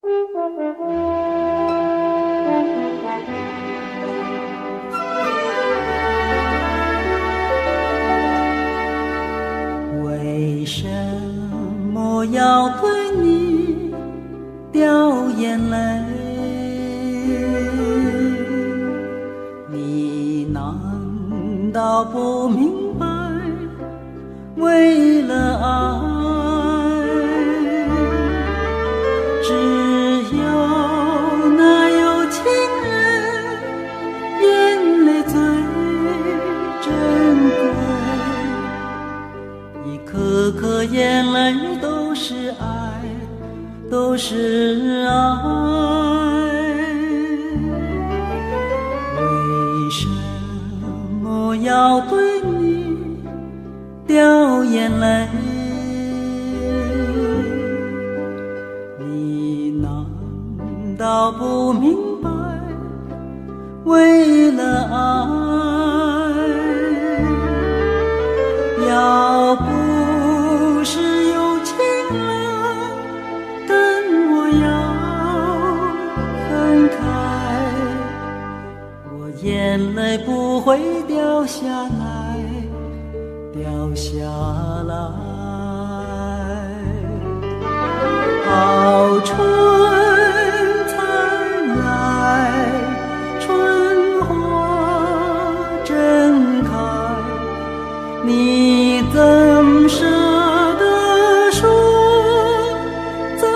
为什么要对你掉眼泪？你难道不明白，为了爱，只有那有情人眼泪最珍贵，一颗颗眼泪都是爱，都是爱。为什么要对你掉眼泪？你难道不明白，为了爱，要不是有情人跟我要分开，我眼泪不会掉下来，掉下来。好春才来，春花正开，你怎舍得说再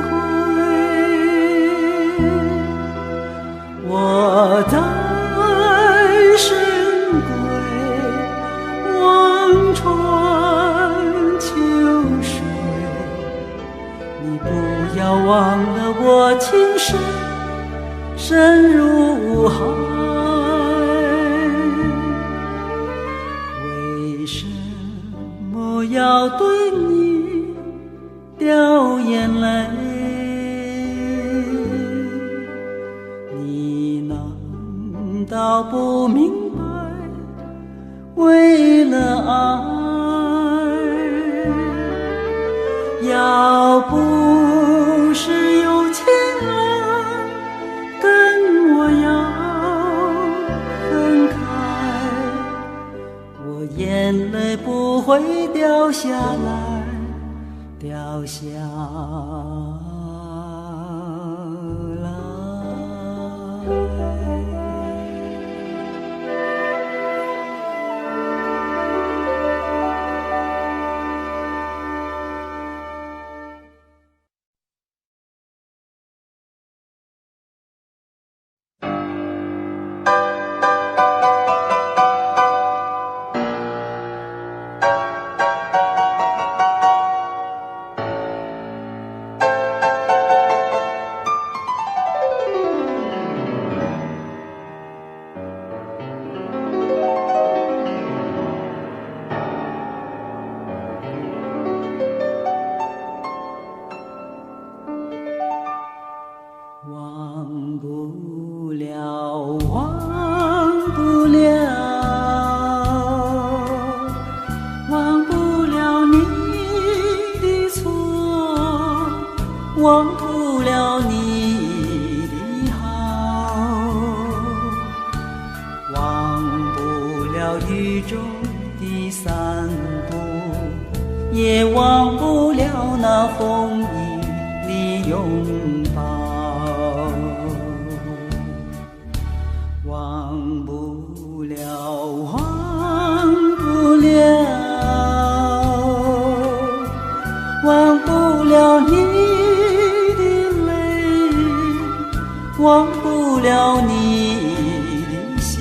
会？我在深闺望穿秋水，你不要忘了我情深深如海。为什么要对你掉眼泪？你难道不明白，为了爱，要不是有情人跟我要分开，我眼泪不会掉下来，掉下来。忘不了，忘不了，忘不了你的错，忘不了你的好，忘不了雨中的散步，也忘不了那风雨的拥抱。忘不了，忘不了，忘不了你的泪，忘不了你的笑，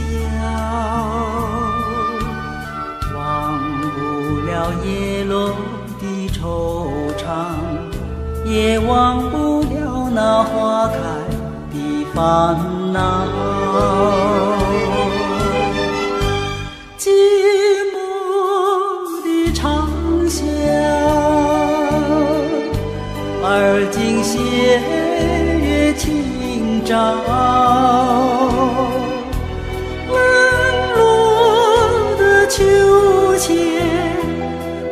忘不了叶落的惆怅，也忘不了那花开的烦恼。寂寞的长巷，而今斜月清照，冷落的秋千，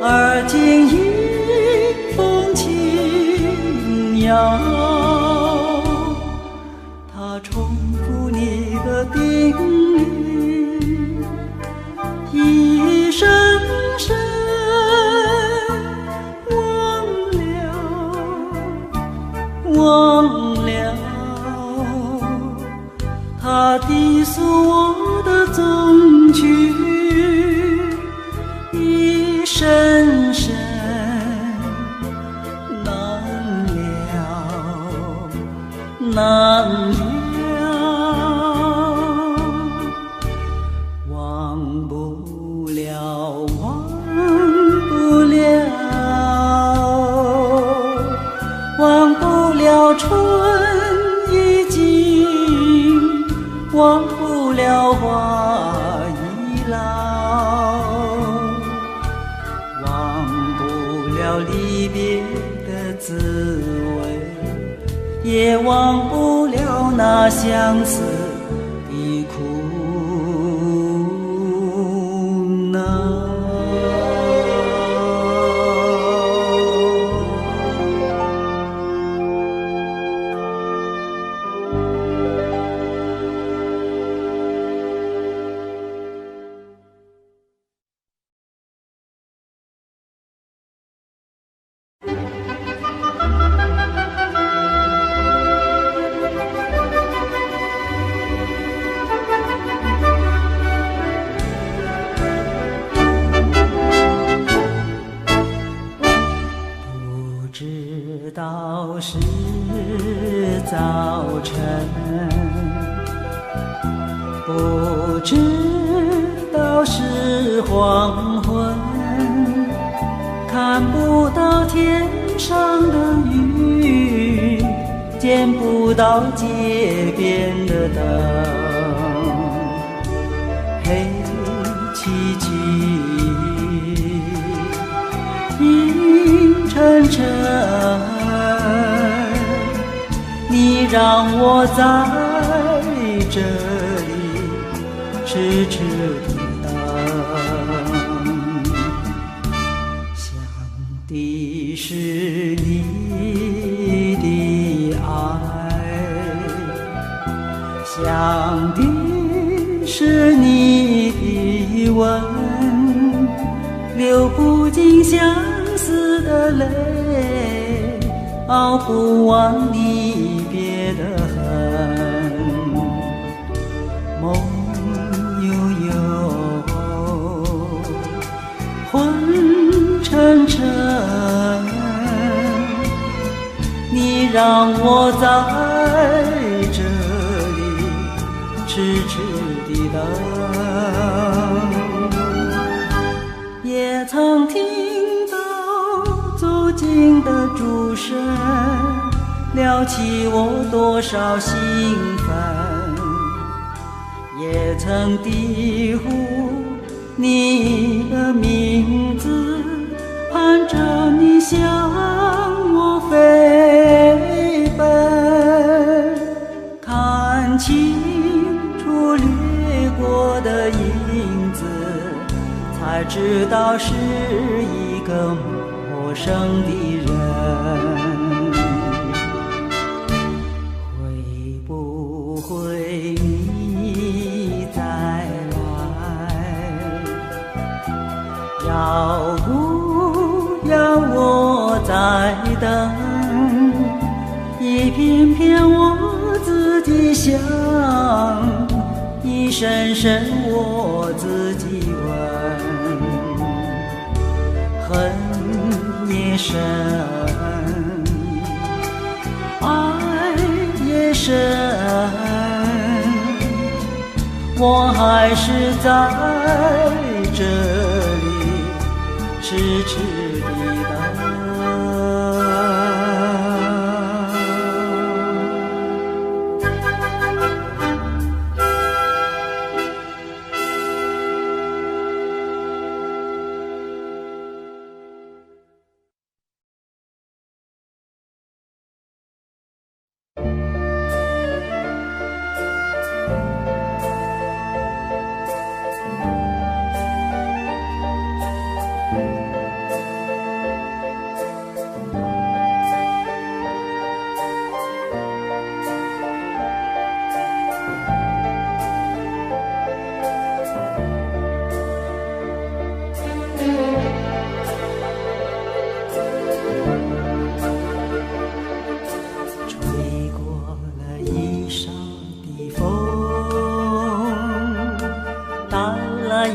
而今迎风轻摇。难了，忘不了，忘不了，忘不了春已尽，忘不了花已老，忘不了离别的滋味，也忘不了那相思的苦恼。不知道是早晨，不知道是黄昏，看不到天上的云，见不到街边的灯，黑漆漆阴沉沉，你让我在这里痴痴地等，想的是你的爱，想的是你的吻，流不尽相思的泪，熬不完离别的恨，梦悠悠，昏沉沉，你让我在这里痴痴地等，也曾听走近的钟声，撩起我多少兴奋，也曾低呼你的名字，盼着你向我飞奔，看清楚掠过的影子，才知道是一个陌生的人，会不会你再来？要不要我再等？一片片我自己想，一声声我自己问，恨也深，爱也深，我还是在这里痴痴地等。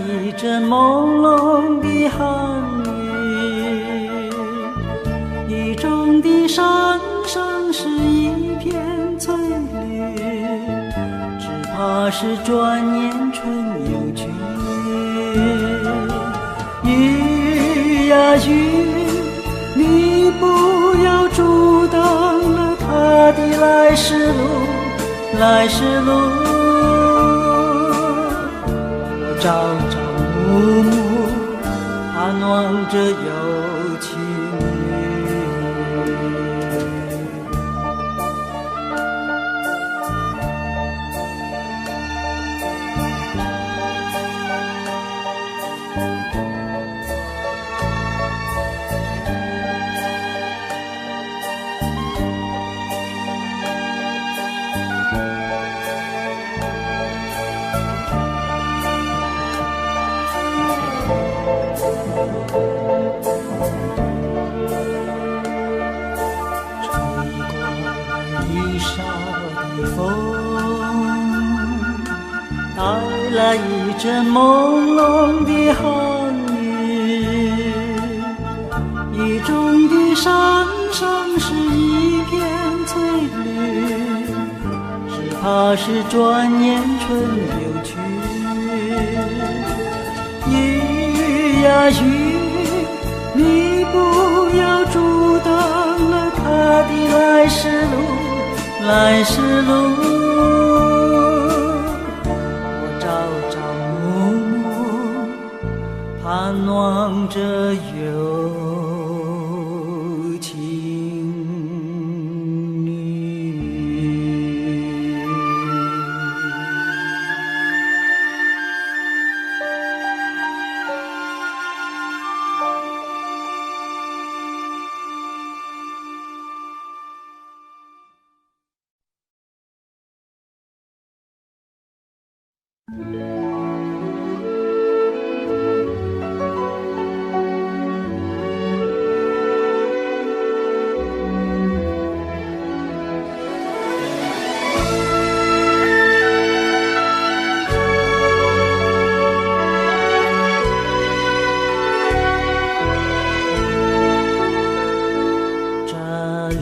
一阵朦胧的寒雨，雨中的山上是一片翠怕是转眼春又去。雨呀雨，你不要阻挡了他的来时路，来时路。我朝朝暮暮，盼望着有情带来一阵朦胧的寒雨，雨中的山上是一片翠绿，只怕是转眼春又去。雨呀雨，你不要阻挡了他的来时路，来时路。盼望着有情侣。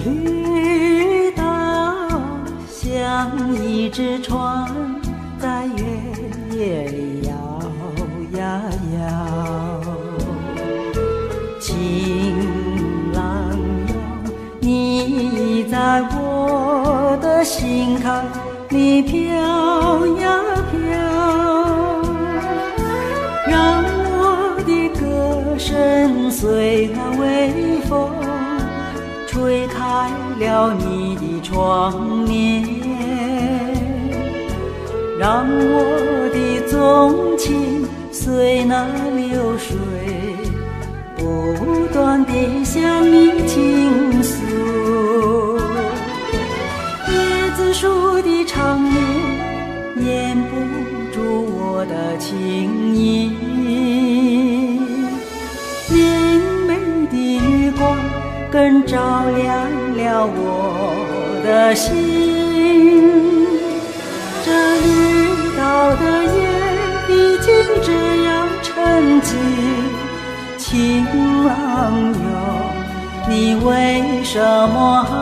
绿岛像一只船，在原野里摇呀摇。情郎哟，你在我的心坎里飘呀飘，让我的歌声随那微风吹开了你的窗帘，让我的纵情随那流水不断地向你倾诉。椰子树的长叶掩不住我的情意，明媚的月光更照亮了我的心。这绿岛的夜已经这样沉寂，情郎哟，你为什么还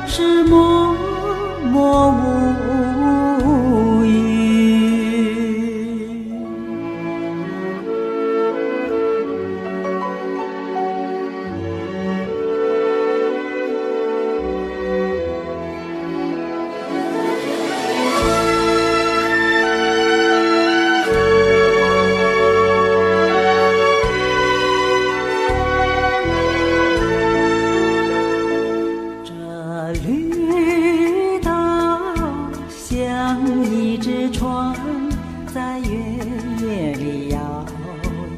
是默默无语？绿岛像一只船，在原野里摇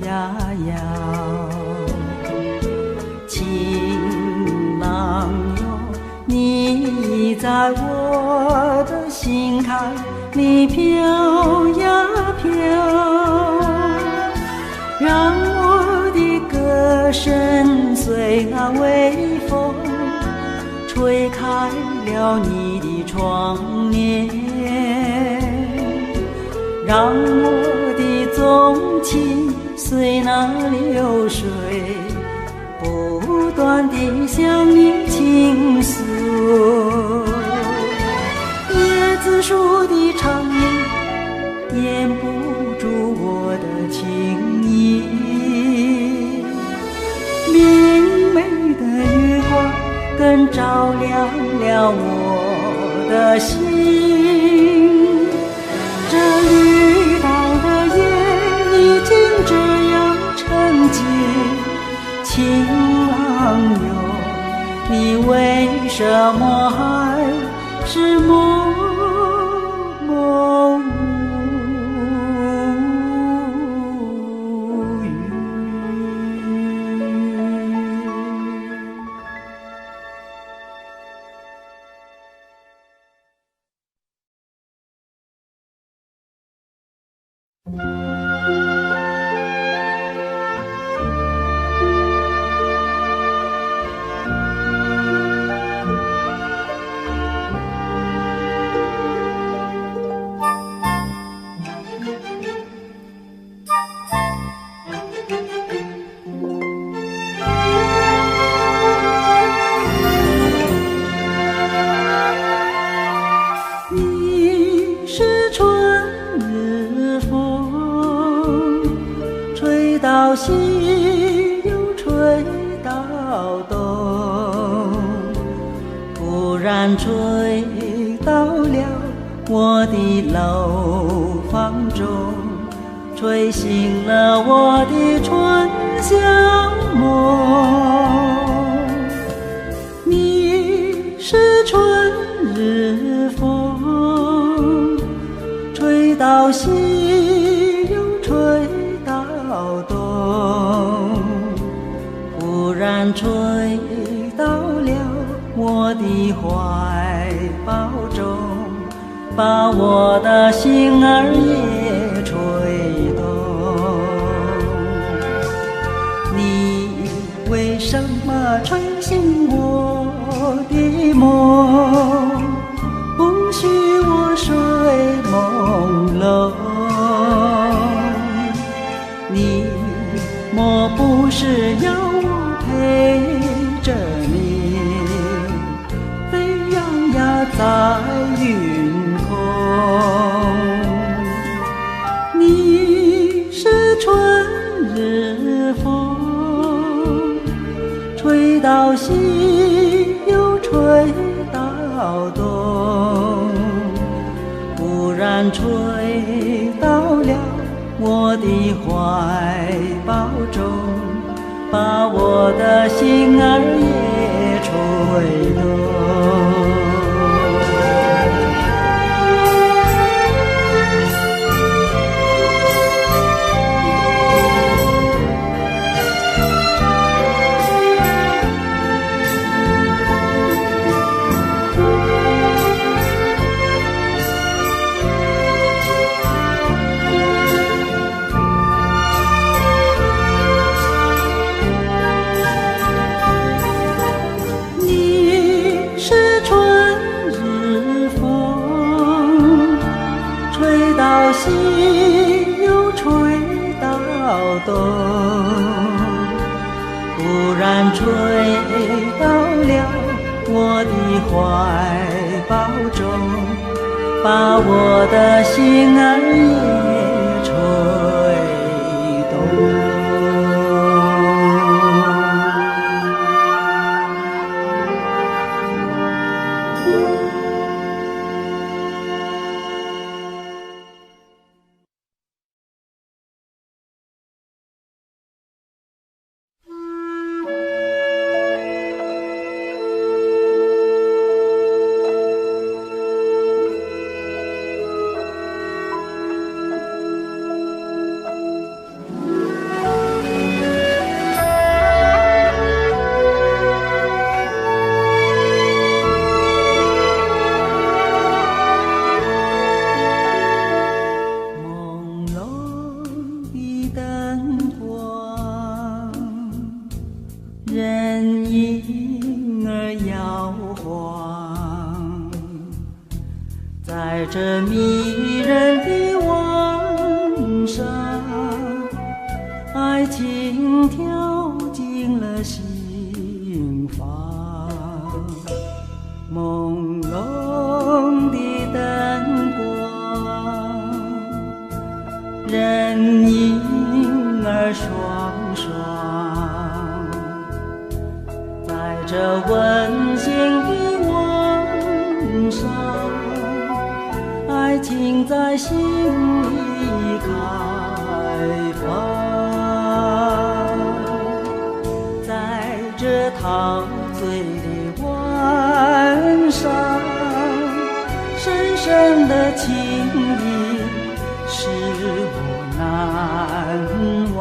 呀摇。情郎哟，你在我的心坎里飘呀飘，让我的歌声随那微风吹开了你的窗帘，让我的纵情随那流水不断地向你倾诉。椰子树的长叶掩不住我的情意。明媚的月光更照亮了我的心。这绿岛的夜已经这样沉寂，情郎哟，你为什么还是默默无语？你是春日风，吹到西又吹到东，忽然吹到了我的楼房中，吹醒了我的春宵梦。你是春日风，吹到西又吹到东，忽然吹到了我的怀抱中，把我的心儿也吹动。你为什么吹醒我的梦，不许我睡朦胧？你莫不是要我陪着你飞扬呀在云空？你是春日风，吹到西又吹到东，忽然吹到了我的怀抱中，把我的心儿也吹动。西又吹到东，忽然吹到了我的怀抱中，把我的心儿也吹动。在这迷人的晚上，爱情跳进了心房，朦胧的灯光这温馨的晚上，爱情在心里开放。在这陶醉的晚上，深深的情谊使我难忘。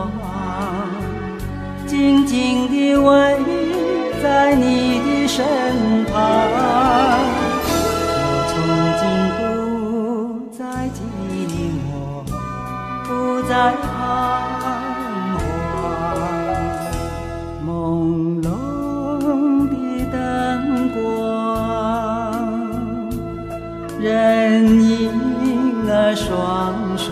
静静地偎在你的身旁，我从今不再寂寞，不再彷徨。朦胧的灯光，人影儿双双，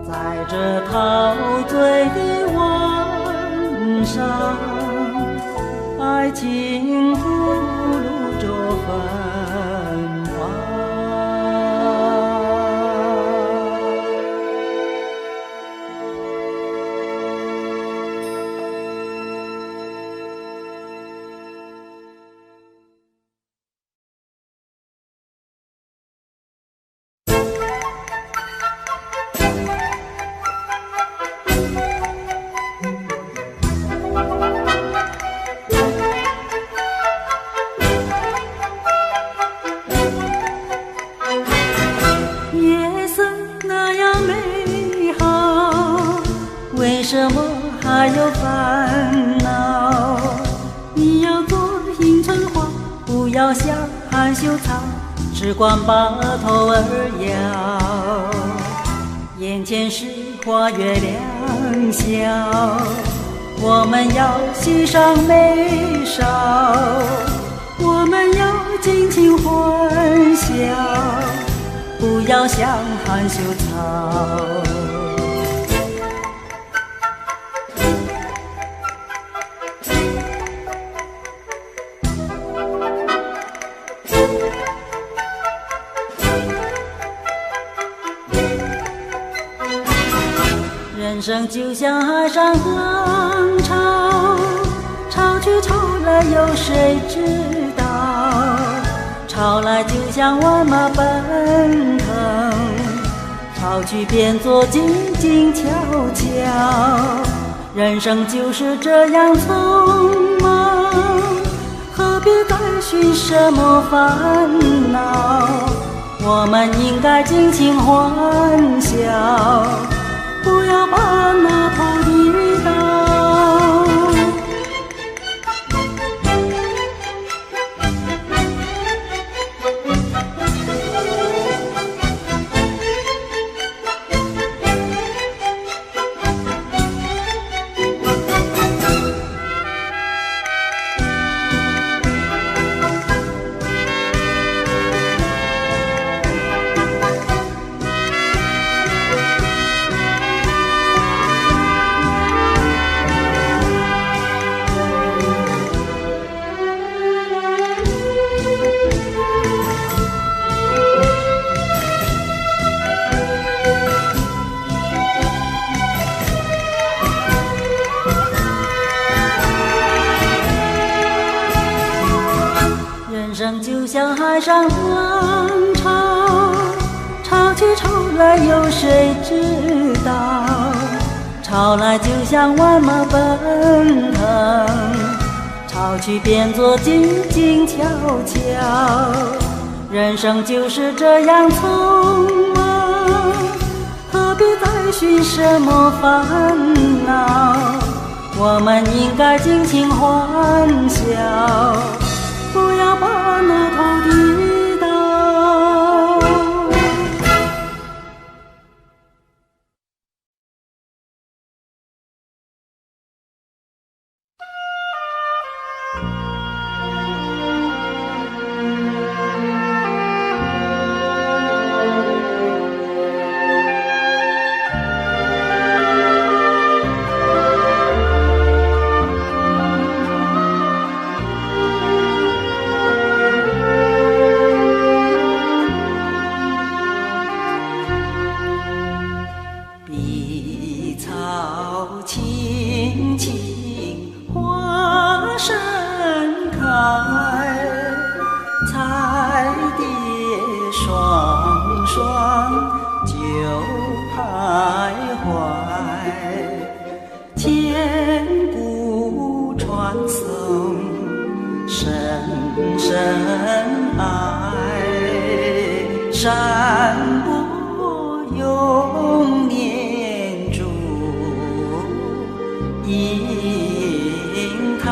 在这陶醉的晚上，爱情吐露着芬芳。为什么还有烦恼？你要做迎春花，不要像含羞草，只管把头儿摇。眼前是花月良宵，我们要欣赏美少，我们要尽情欢笑，不要像含羞草。人生就像海上浪潮，潮去潮来有谁知道？潮来就像万马奔腾，潮去变作静静悄悄。人生就是这样匆忙，何必再寻什么烦恼？我们应该尽情欢笑，不要把那头低倒。人生就像海上浪潮，潮去潮来有谁知道？潮来就像万马奔腾，潮去变作静静悄悄。人生就是这样匆忙，何必再寻什么烦恼？我们应该尽情欢笑，不要把那头低倒。青青花传颂深深爱，山坡永念住银台，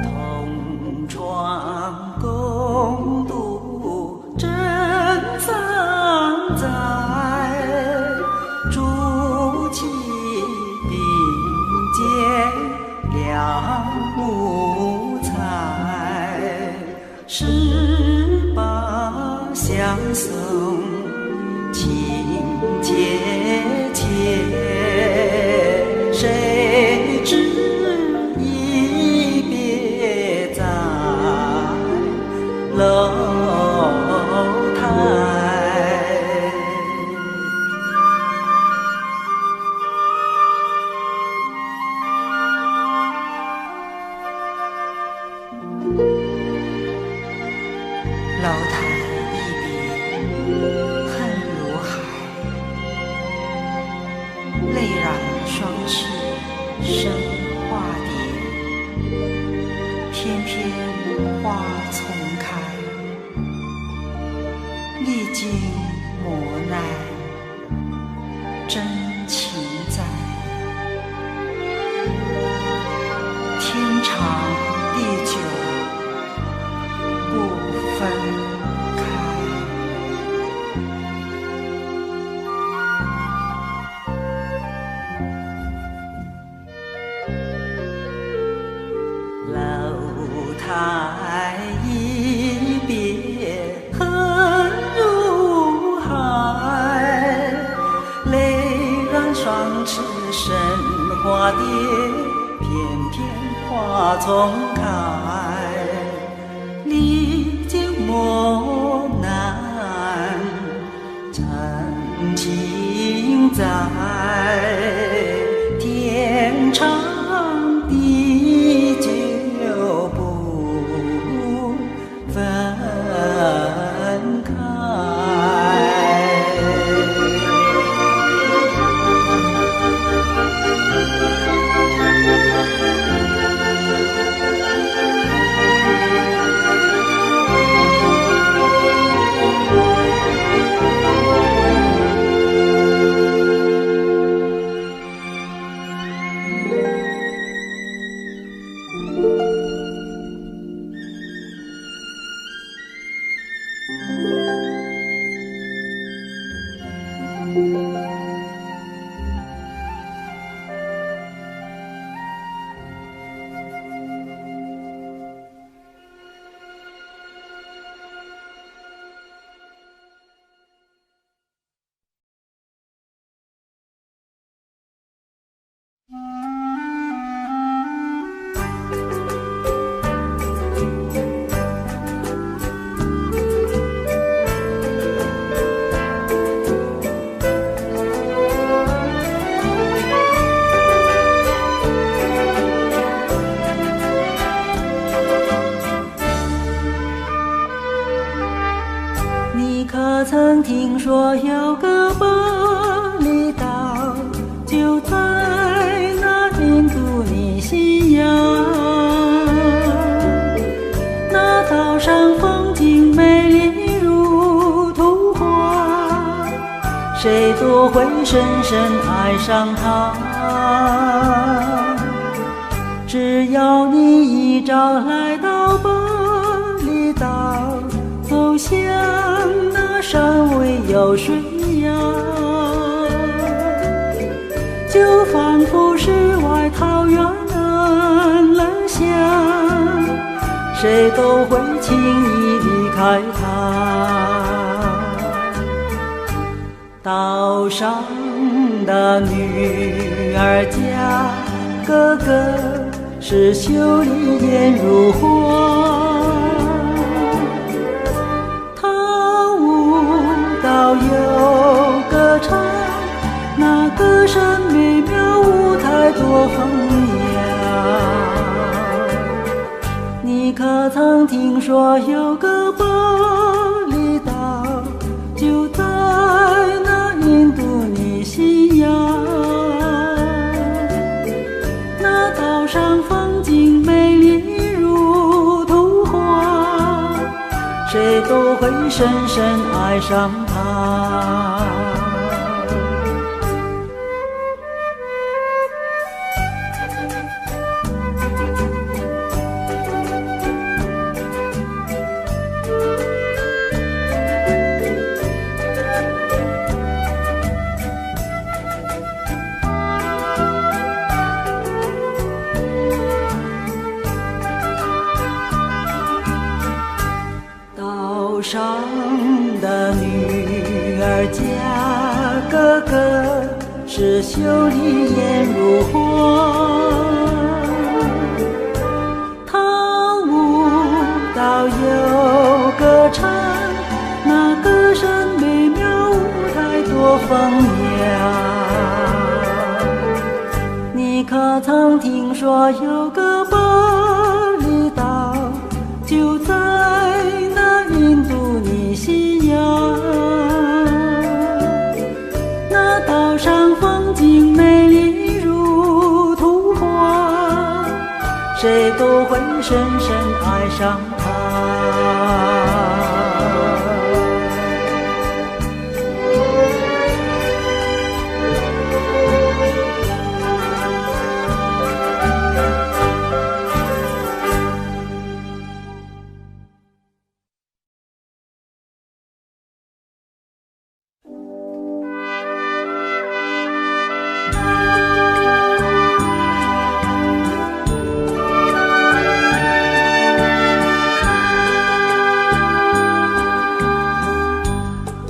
同窗共度珍藏在，竹起并肩两无猜，十八相送情切切，谁知一别在楼台。楼台一别恨如海，泪染双翅生化蝶，翩翩花丛开，历经磨难真情在，天长地久不分开。楼台一别恨如海，泪染双翅生花蝶，翩翩花丛开，历经磨难真情在，天长地久不分开。你可曾听说有个巴厘岛，就在那印度尼西亚？那岛上风景美丽如图画，谁都会深深爱上它。只要你一早来到巴厘岛，走向那山尾有水崖，就仿佛世外桃源安了下，谁都会轻易离开它。岛上的女儿家，个个是秀丽艳如花，有歌唱，那歌声美妙，舞台多风雅。你可曾听说有个巴厘岛，就在那印度尼西亚？上风景美丽如图画，谁都会深深爱上它。岛上的女儿嫁哥哥，是秀丽艳如花。她舞蹈又歌唱，那歌声美妙，舞台多风雅。你可曾听说有个巴厘岛，就在印度尼西亚，那岛上风景美丽如图画，谁都会深深爱上它。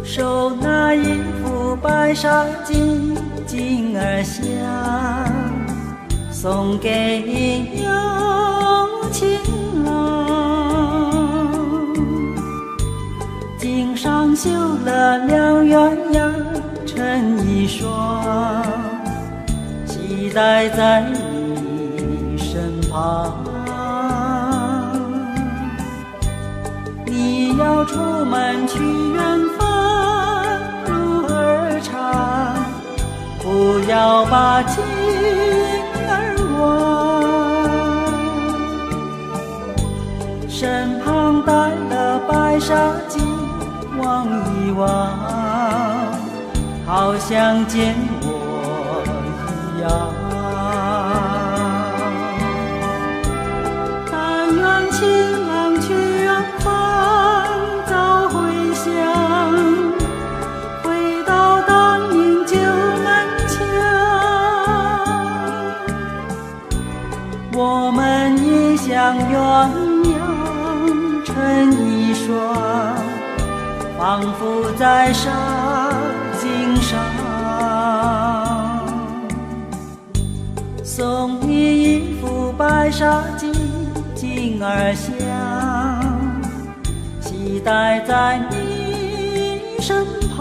手拿一副白纱巾，巾儿香，送给有情郎。襟上绣了两鸳鸯成一双，系带在你身旁。你要出门去远方，不要把情儿忘，身旁带了白纱巾，望一望，好像见我一样。但愿情郎去远方早回乡，回到当年旧门我们也像鸳鸯成一双，仿佛在纱巾上。送你一副白纱巾，巾儿香，系带在你身旁。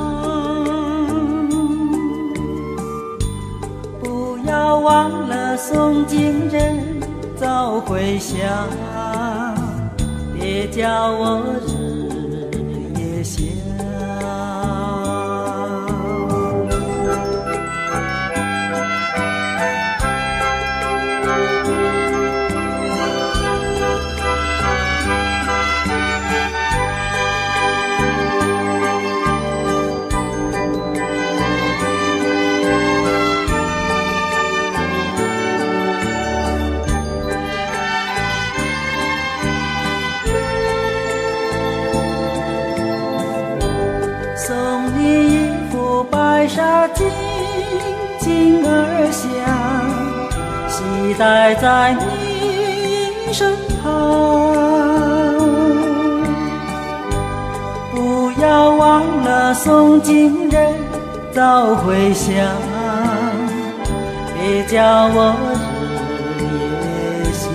不要忘了送情人早回乡，别叫我日夜想。白纱巾，巾儿香，系带在你身旁。不要忘了送情人早回乡，别叫我日夜想。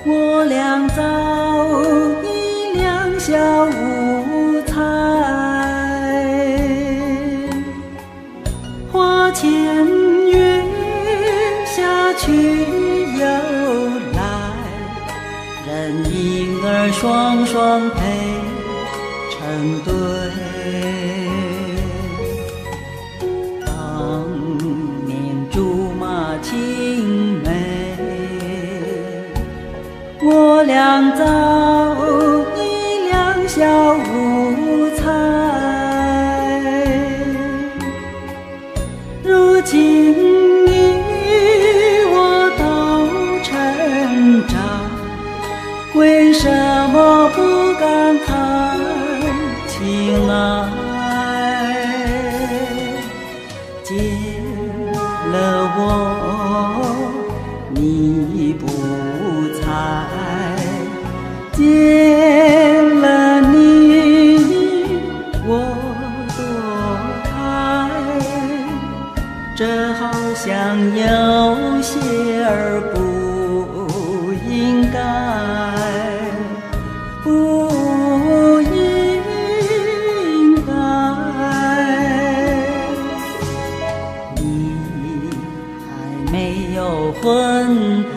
我俩早已两小无猜，花前月下去又来，人影儿双双配成对。当年竹马青梅，我俩早已两小无猜，如今你我都成长，为什么不感叹情爱？见了我你不猜，见了你我躲开，这好像有些儿不应该，不应该。你还没有婚配，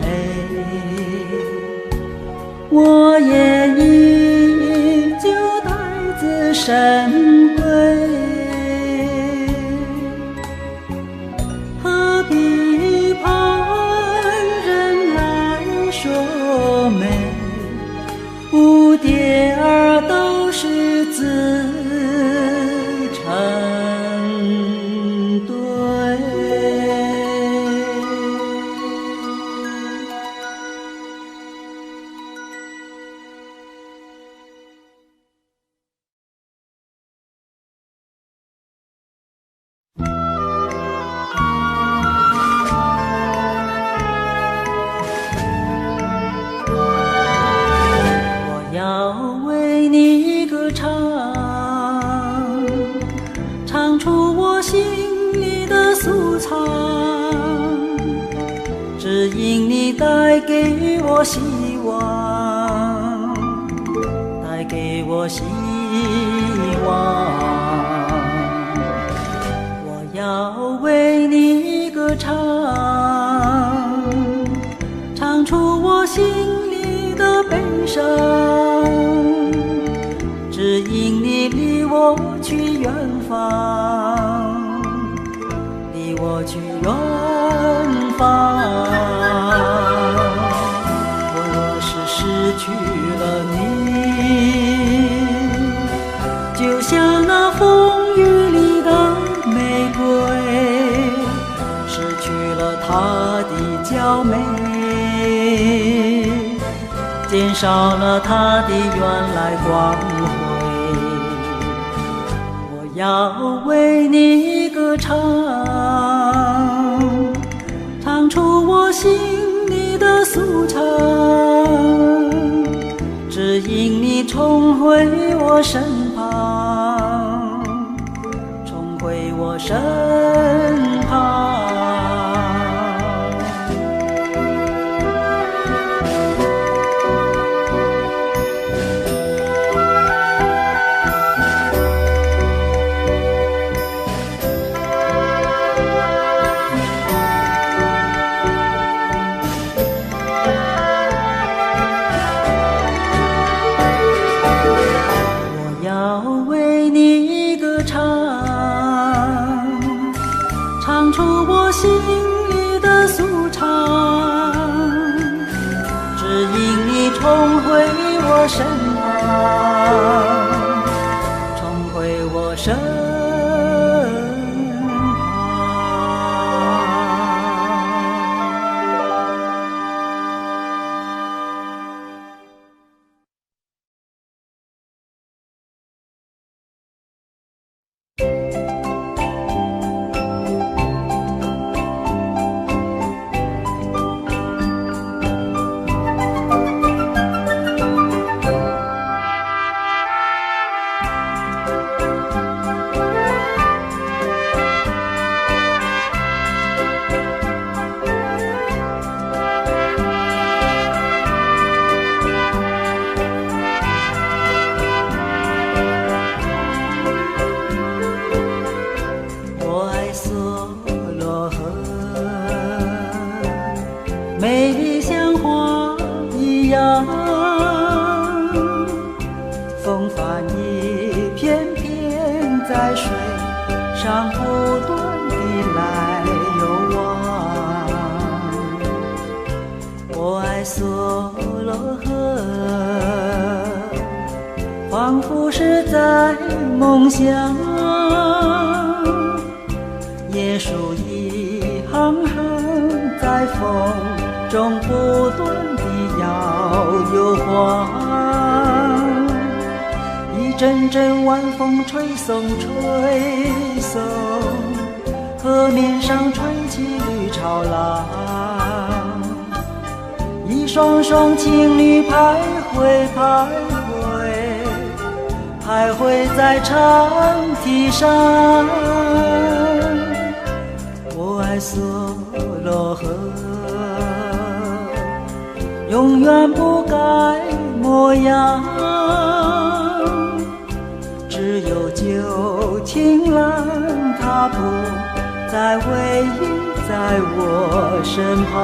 我也依旧待字神归，何必旁人来说美，蝴蝶儿都是自成对。我要为你歌唱，唱出我心里的素藏，只因你带给我希望，带给我希望。我要为你歌唱，唱出我心里的悲伤，只因你离我去远方，离我去远方。我若是失去了你，就像那风雨里的玫瑰，失去了它的娇美，减少了它的原来光辉。我要为你歌唱，唱出我心里的素唱，只因你重回我身旁，重回我身旁。唱出我心里的素唱，只因你重回我身旁，重回我身旁。样。风帆一片片在水上不断地来又往。我爱梭罗河，仿佛是在梦乡。椰树一行行在风中不断地摇又晃，一阵阵晚风吹送吹送，河面上吹起绿潮浪，一双双情侣徘徊徘徊，徘徊在长堤上。我爱梭罗河，永远不改模样，只有旧情郎他不再偎依在我身旁。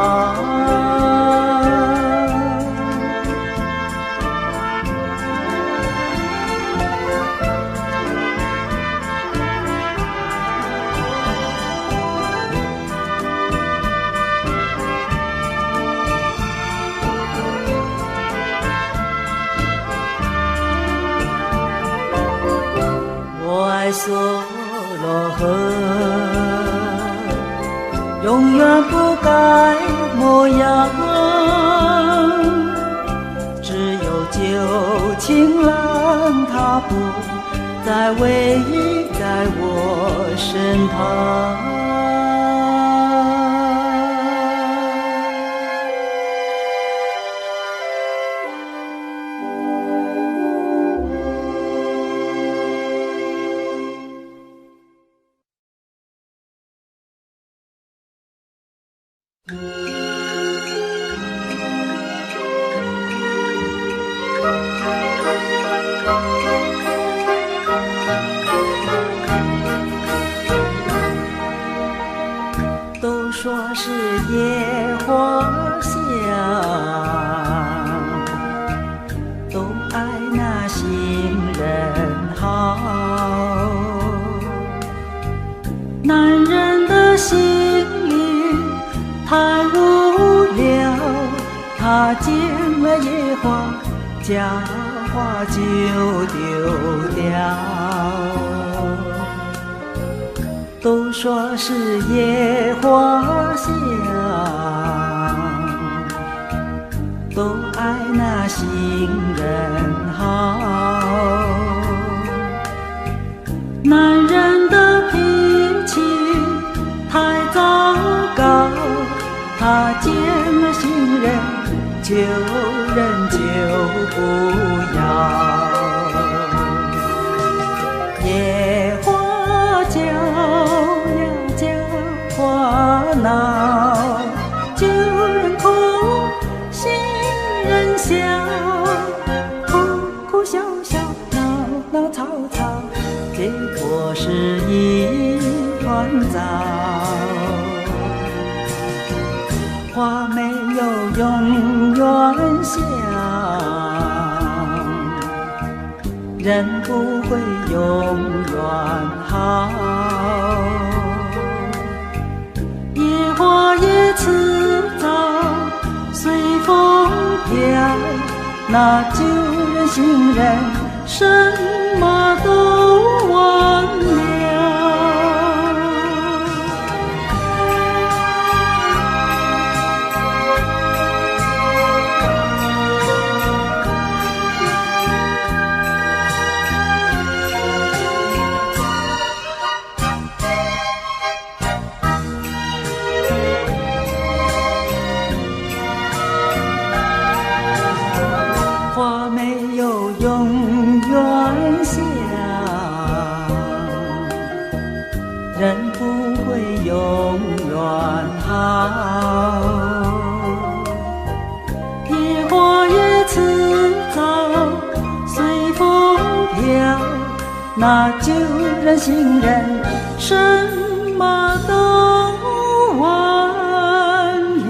梭罗河，永远不改模样，只有旧情郎他不再偎依在我身旁。都说是野花香，都爱那行人好，男人的心里太无聊，他见了野花家花就丢掉。都说是野花香，都爱那行人好，男人的脾气太糟糕，他见了行人就忍就不要。野花叫呀叫，花闹，旧人哭，新人笑，哭哭笑笑，闹闹吵吵，结果是一团糟。花没有永远香，人不会永远好。野花也迟早随风飘，那旧人行人什么都忘了。花没有永远香，人不会永远好。野花也迟早随风飘，那旧人行人什么都忘了。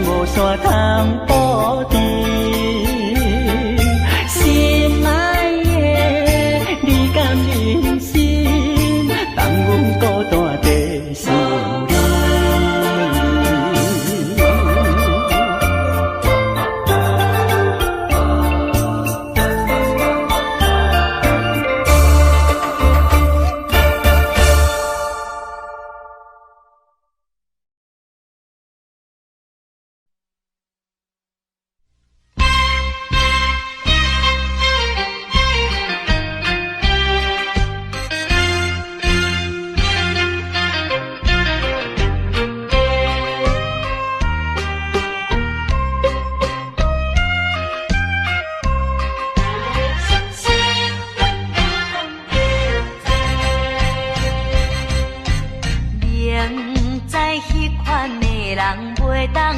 无山通报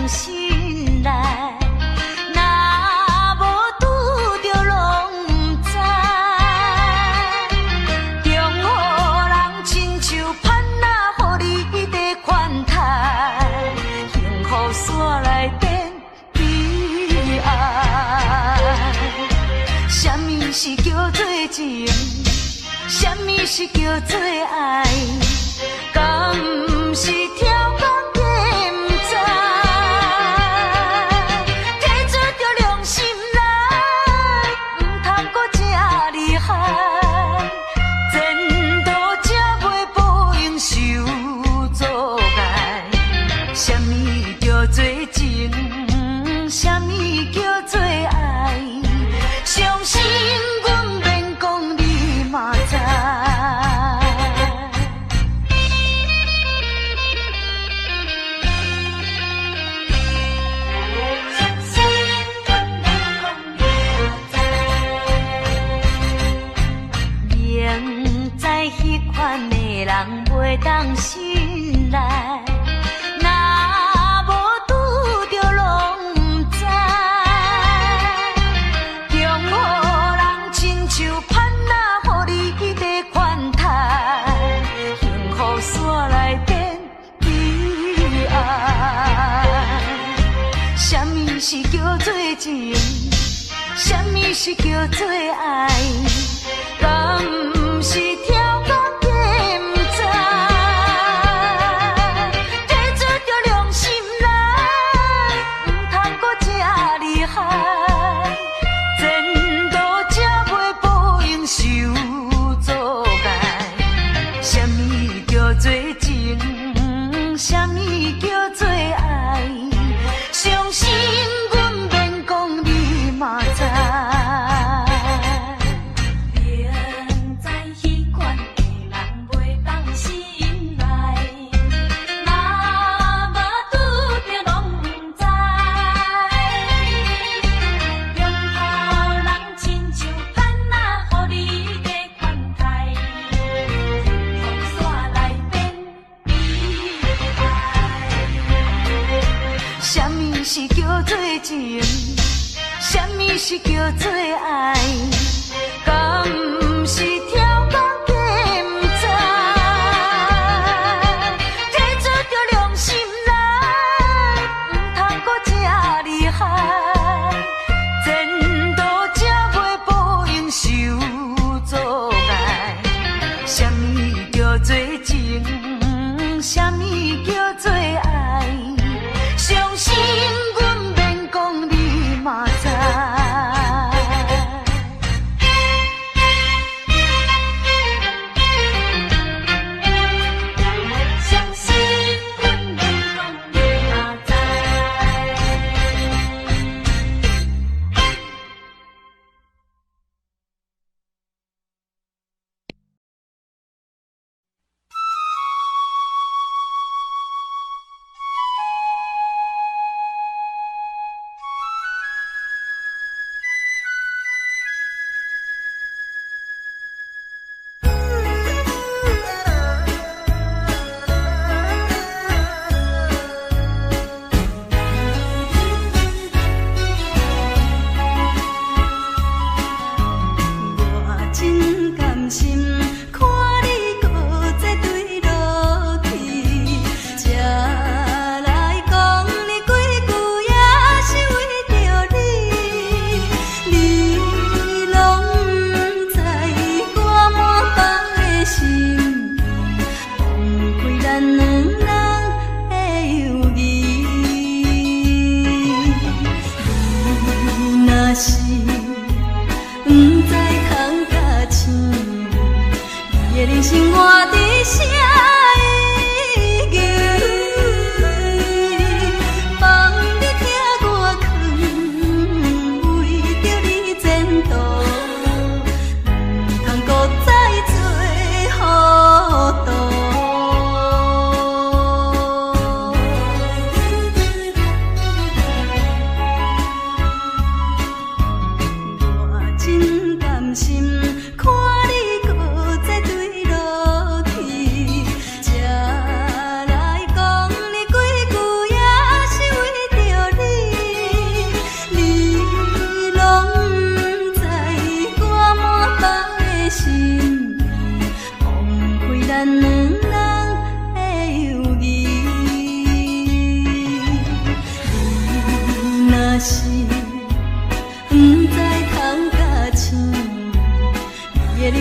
当心内。若无拄着拢不知，中予人亲像盼仔，予你在款待，幸福线内变悲哀。什么是叫做情？什么是叫做爱？敢不是跳工计不知？提出着良心来，唔通搁这厉害。前途才袂报应受阻碍。什么叫做情？什么叫做爱？相信阮免讲，你嘛知。明知迄款的人袂当信赖。是叫做情，什么是叫做爱？敢不是跳工计不知？提出着良心来，唔通搁这厉害。前途才袂报应受阻碍。什么叫做情？什么叫做爱？相信阮免讲，你嘛知。明知迄款的人袂当信赖，若无拄着拢不知。中予人亲像盼仔，予你在款待，风线内变悲哀。什么是叫做情？什么是叫做爱？敢不是跳工计不知？提出着良心来，唔通搁这厉害。前途才袂报应受阻碍。什么叫做情？什么叫做爱？相信阮免讲，你嘛知。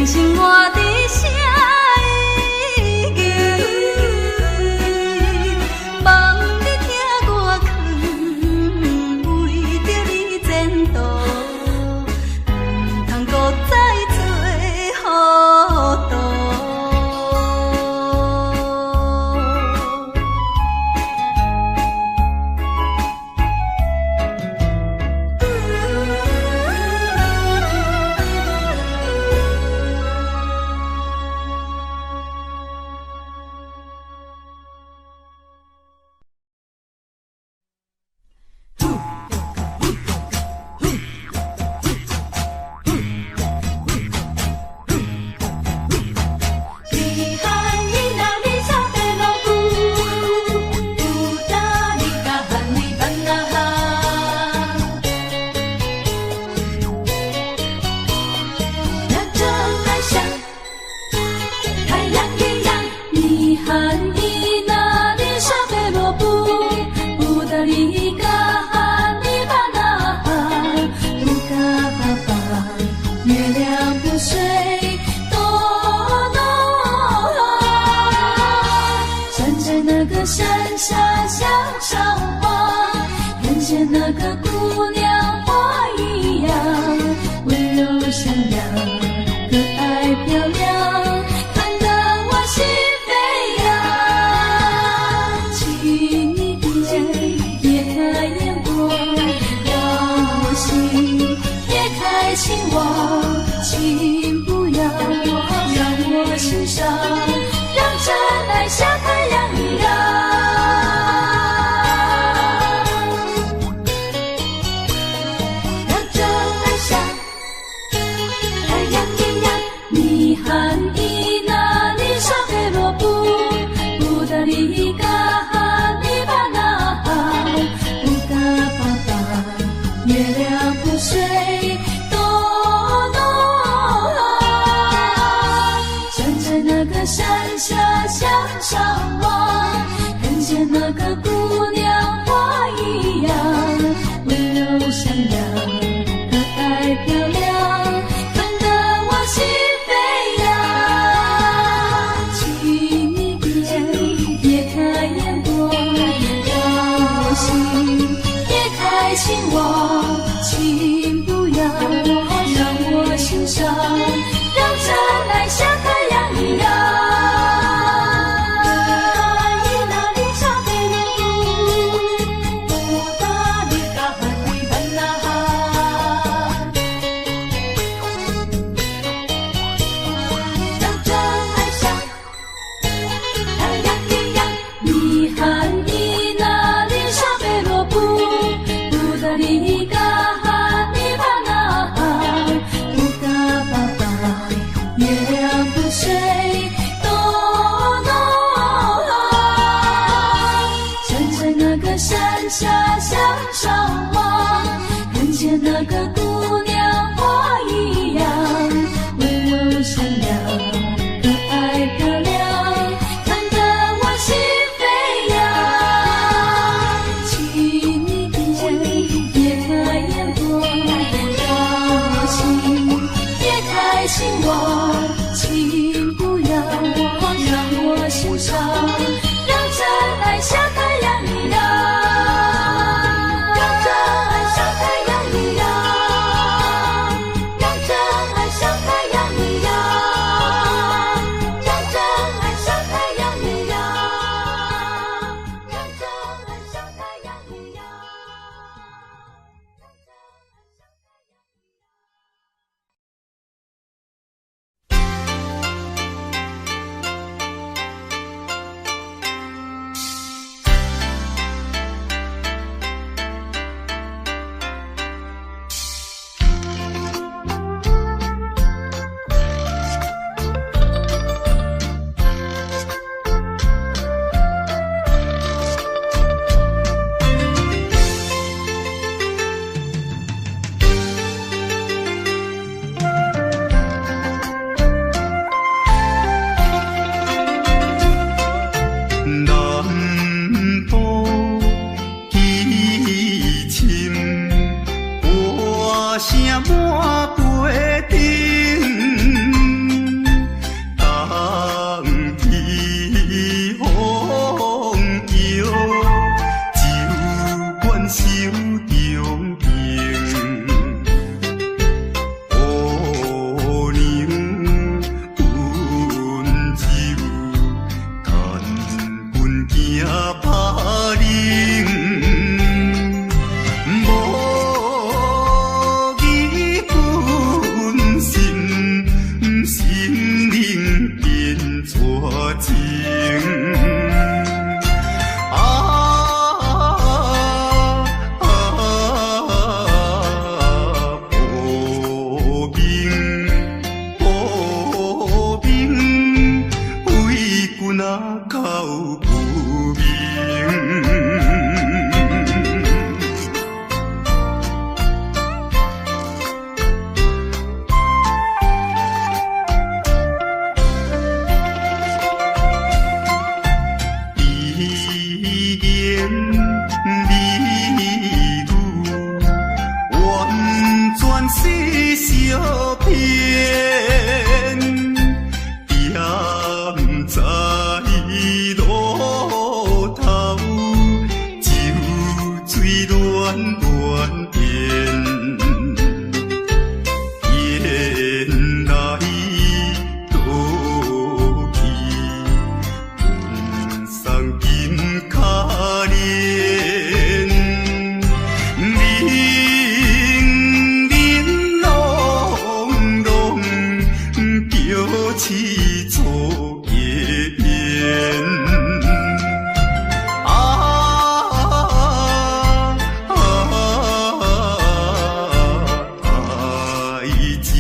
人生活伫啥意义？望你听我劝，为着你前途，唔通搁再做糊涂。山下向上望，看见那个姑娘花一样，温柔善良，可爱漂亮，看得我心飞扬。请你别开眼光，让我心别开心望，请不要让我心伤，让真爱像太阳一样。山下向上望，看见那个姑娘花一样，温柔善良，可爱漂亮，看得我心飞扬。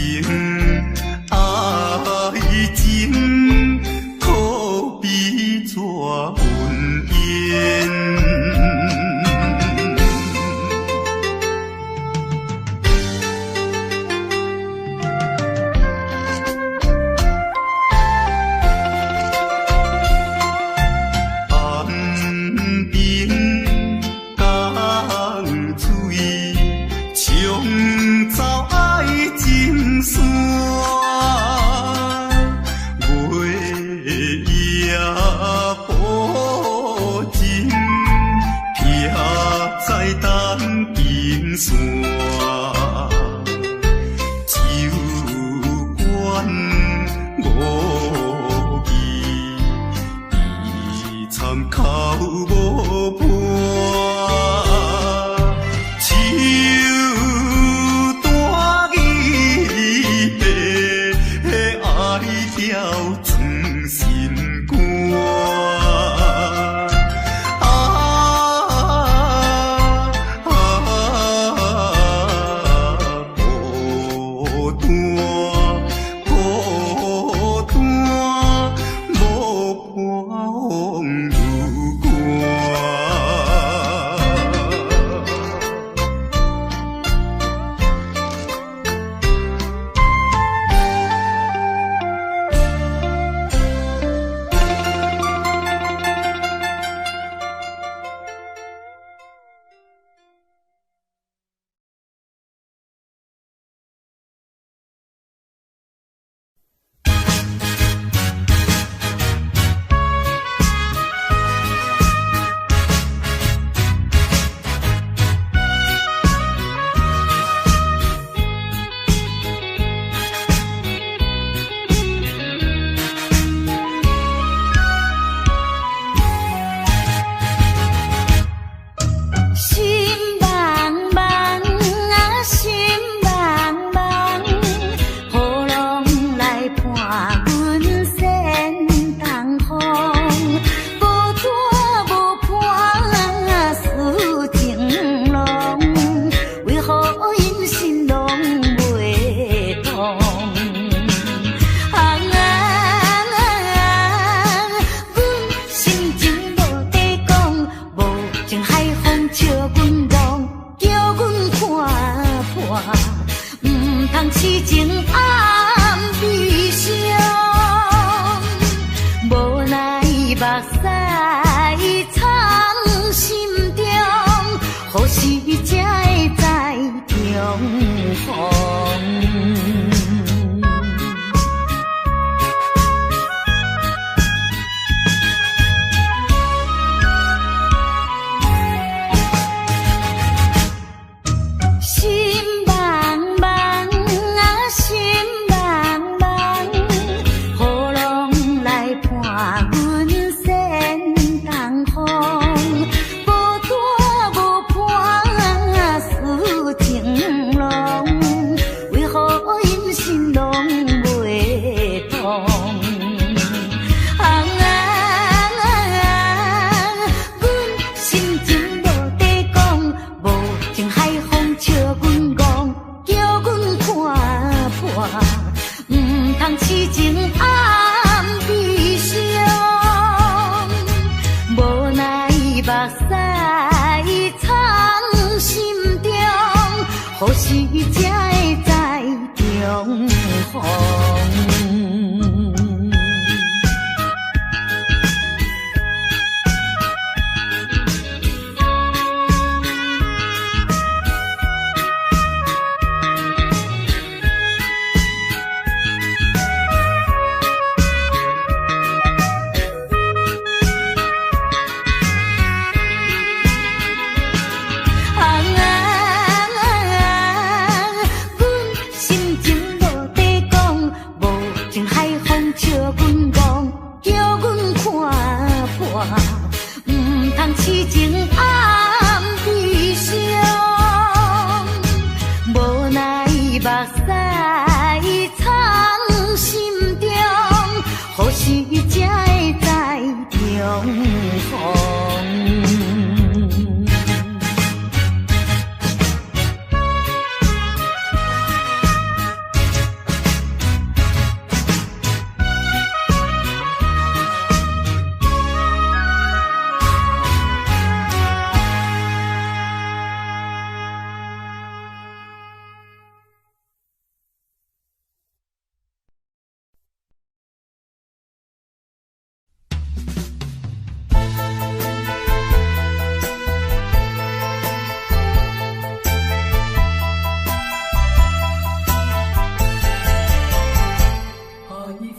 无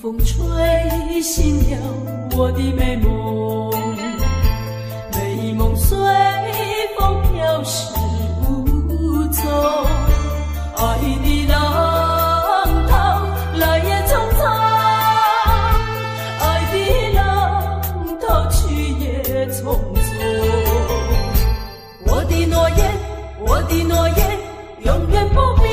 风吹醒了我的美梦，美梦随风飘逝无踪，爱的浪涛来也匆匆，爱的浪涛去也匆匆。我的诺言，我的诺言，永远不变。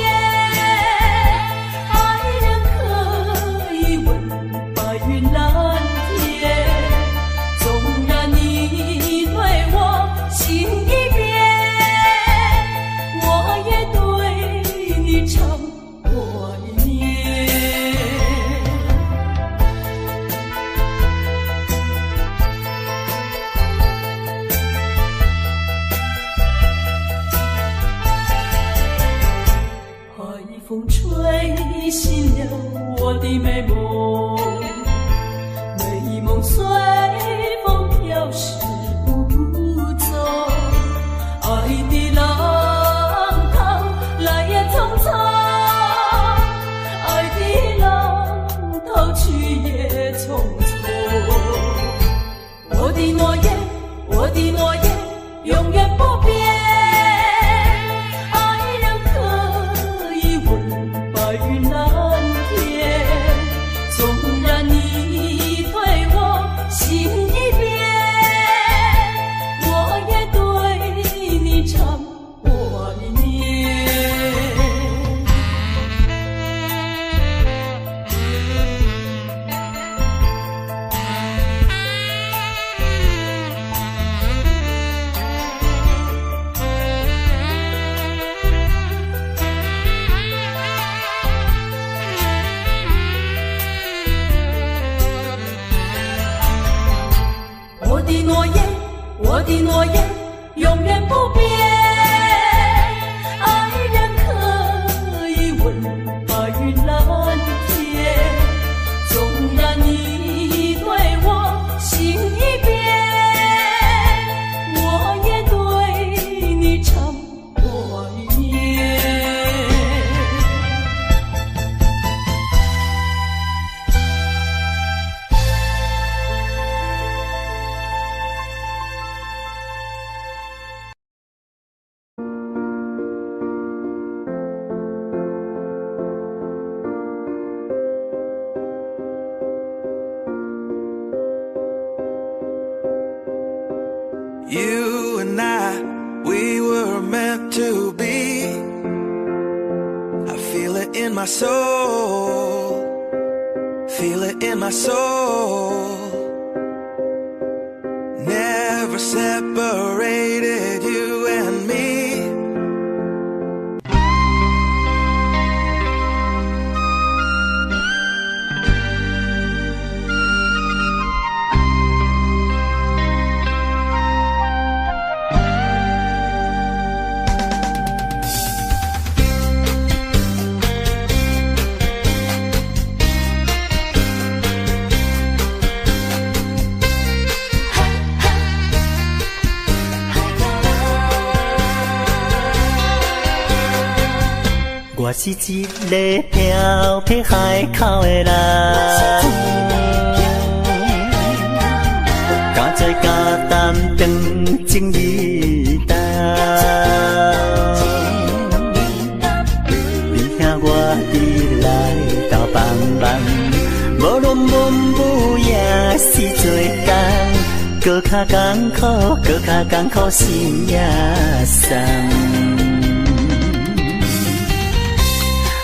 风吹醒了我的美梦，美梦随风飘逝无踪，爱的浪涛来也匆匆，爱的浪涛去也匆匆。我的诺言，我的诺言，永远不变。我的诺言永远不变，爱人可以问白云蓝天，纵然你对我心已变，我也对你常怀念。You and I, we were meant to be. I feel it in my soul, feel it in my soul. Never separated, you and me.我是一个漂泊海口的人，敢做敢担当情义担。你听我的来到帮忙，无论文武也是做工，搁较艰苦，搁较艰苦心也酸。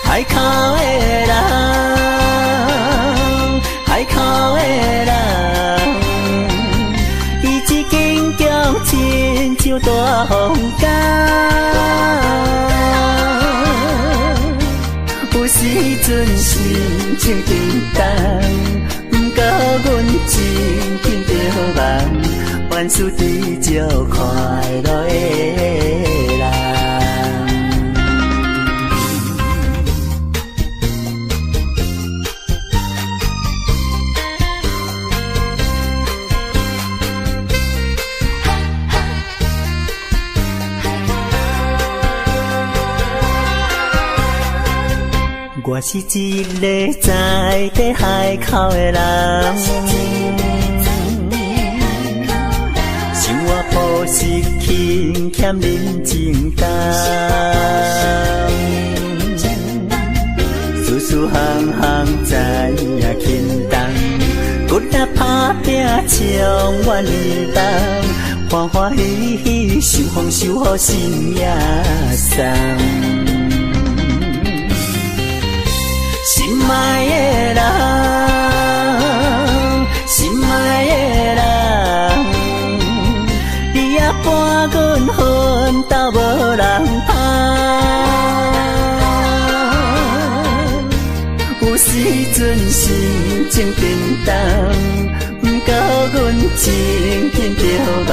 海口的人，海口的人，伊一根强亲像大风干，有时阵心情沉重，不过阮真紧着梦，万事追求快乐的人。我我是一个在地海口的人，生活朴实轻欠人情重，事事行行知影轻重，骨力打拼情愿理当，欢欢喜喜受风受雨心也送。心爱的人，心爱的人，你也伴阮奋斗无人芳。有时阵心情沉重，不过阮真紧着梦，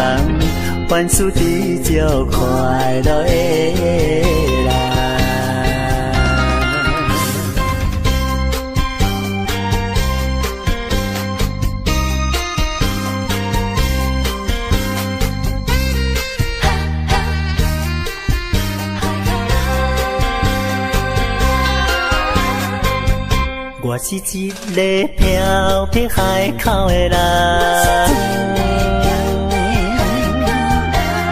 凡事追求快乐的人。我是一个漂泊海口的人，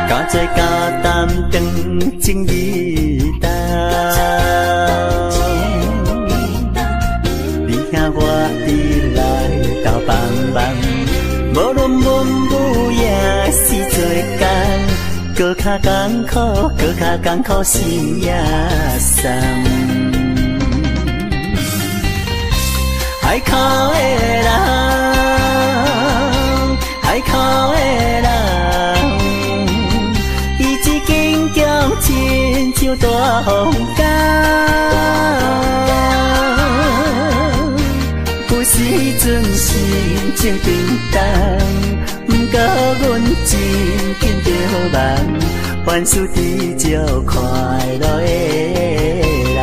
加做加担当情义重，你兄我伫来斗帮忙，无论文武也是做工，搁较艰苦，搁较艰苦心也送。海口的人，海口的人，伊一根强亲像大风竿，有时阵心情沉重，不过阮真紧着梦，凡事追求快乐的人。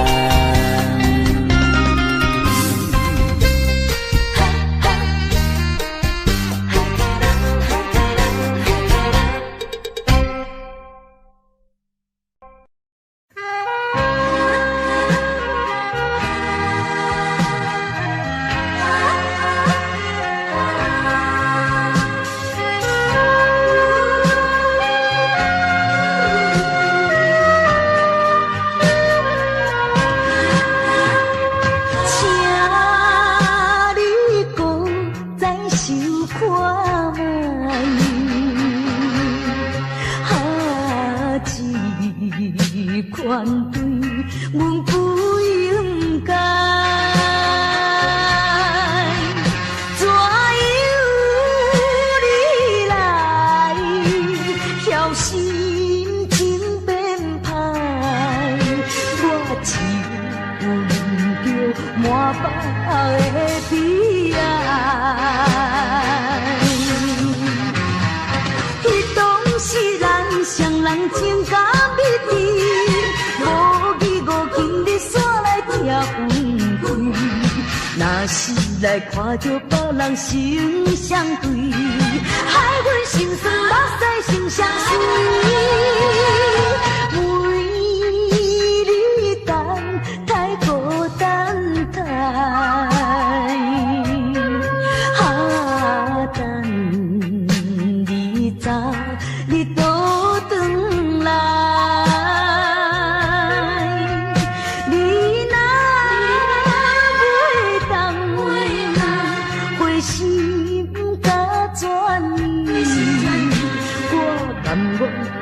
来看着别人心相对，害阮心酸目屎心相随。为你等太孤单太，等你早你倒转来。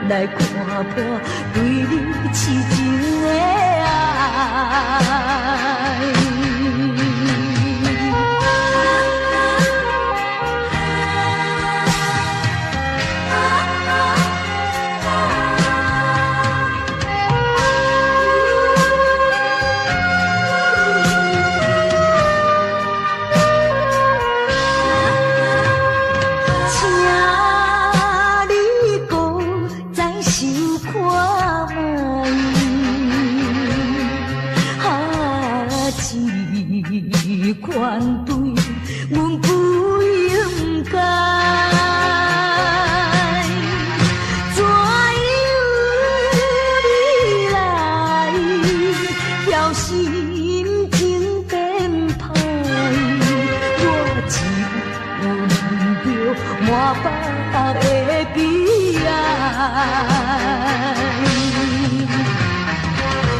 来看破对你痴情的爱。怨对阮不应该，怎样你来挑心情满腹的悲哀。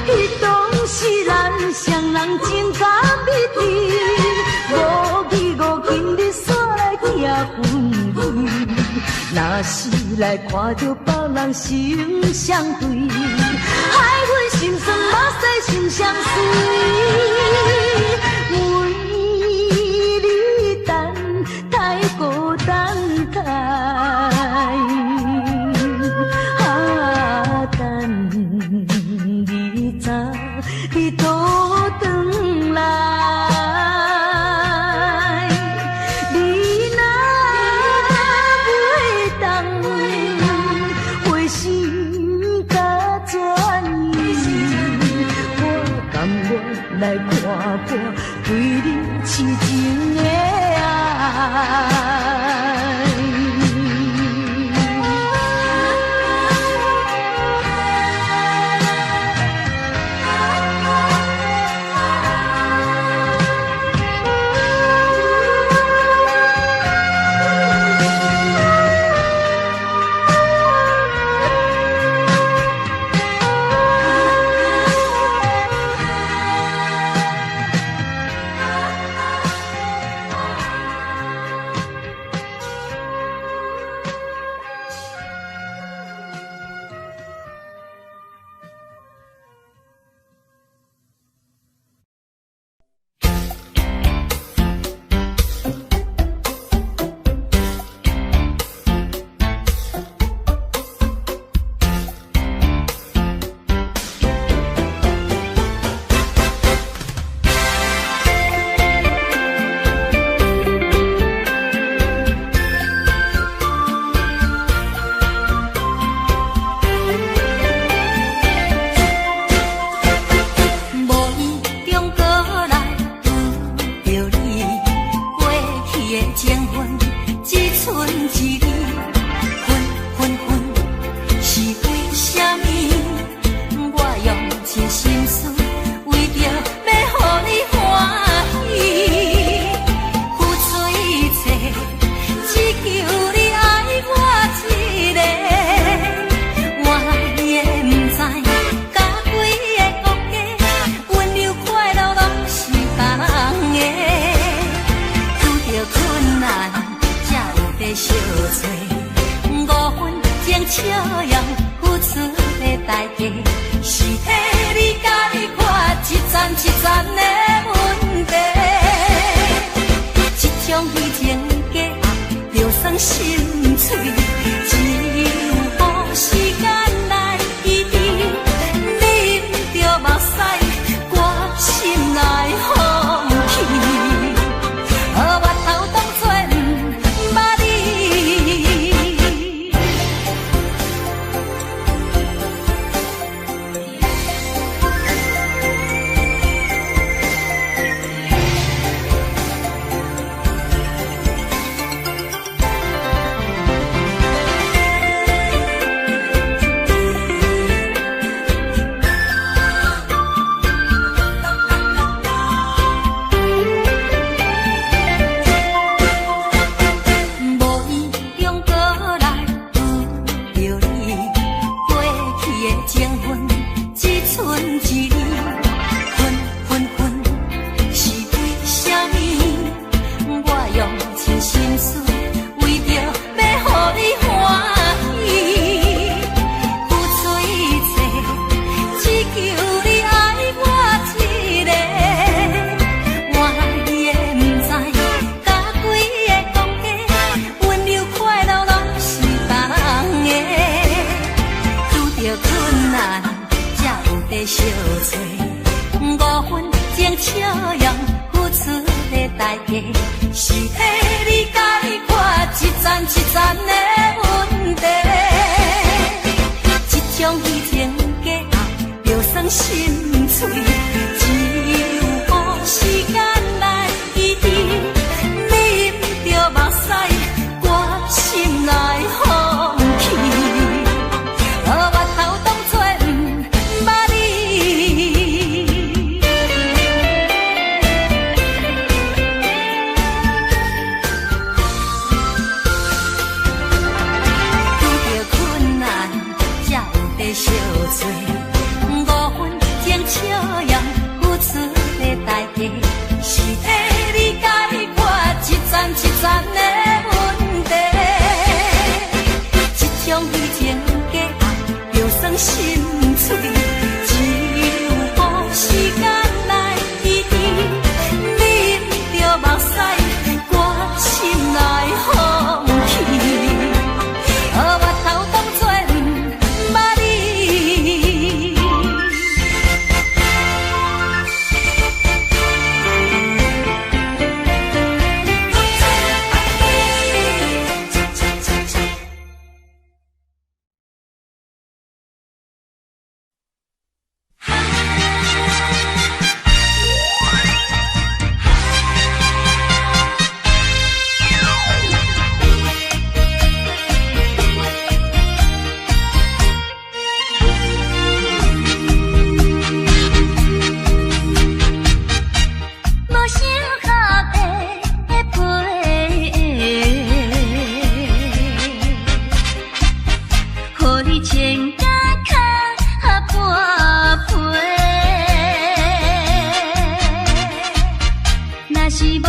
彼当时咱双人情甲蜜甜，无义无今日煞来行分开。若是来看到别人心相对，害阮心酸目屎心相随。为你等太孤单太，等你早你倒转来。来看破对你痴情的爱。是替你解决一站一站的问题。这种虚情假爱，就算心出味，只有予时间来医治。啉着目屎，我心内放弃。我头当作不捌你。若是无